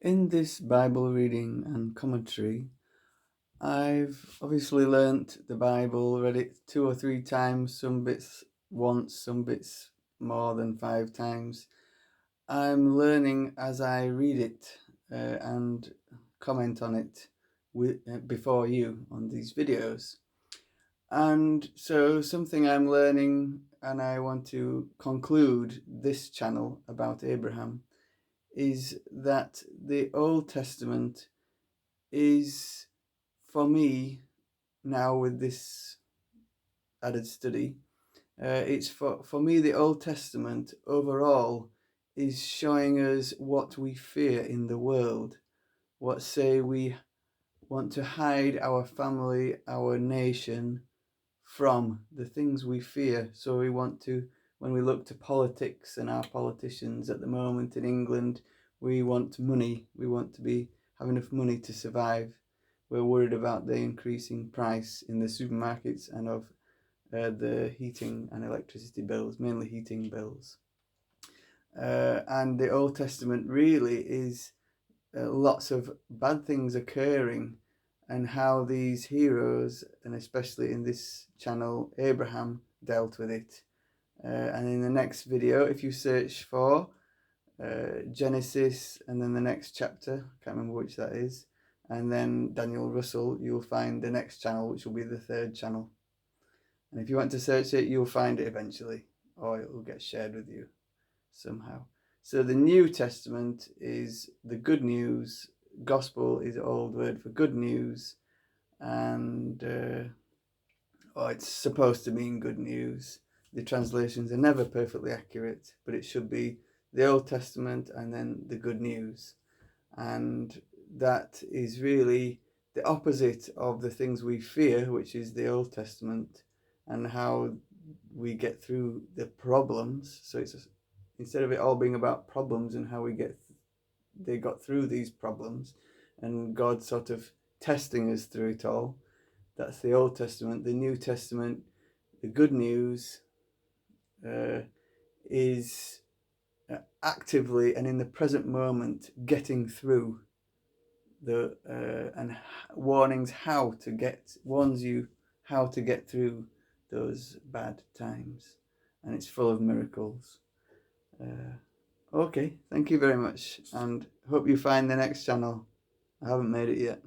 In this Bible reading and commentary, I've obviously learnt the Bible, read it 2 or 3 times, some bits once, some bits more than 5 times. I'm learning as I read it and comment on it before you on these videos. And so something I'm learning, and I want to conclude this channel about Abraham, is that the Old Testament is, for me, now with this added study, it's for me, the Old Testament overall is showing us what we fear in the world. What say we want to hide our family, our nation from the things we fear. So we want to, when we look to politics and our politicians at the moment in England, we want money. We want to have enough money to survive. We're worried about the increasing price in the supermarkets and of the heating and electricity bills, mainly heating bills. And the Old Testament really is lots of bad things occurring, and how these heroes, and especially in this channel, Abraham, dealt with it. And in the next video, if you search for Genesis and then the next chapter, I can't remember which that is, and then Daniel Russell, you'll find the next channel, which will be the third channel. And if you want to search it, you'll find it eventually, or it will get shared with you somehow. So the New Testament is the good news. Gospel is an old word for good news, and it's supposed to mean good news. The translations are never perfectly accurate, but it should be the Old Testament and then the good news. And that is really the opposite of the things we fear, which is the Old Testament, and how we get through the problems. So instead of it all being about problems and how they got through these problems, and God sort of testing us through it all. That's the Old Testament. The New Testament, the good news, is actively and in the present moment getting through and warns you how to get through those bad times, and it's full of miracles. Okay, thank you very much, and hope you find the next channel. I haven't made it yet.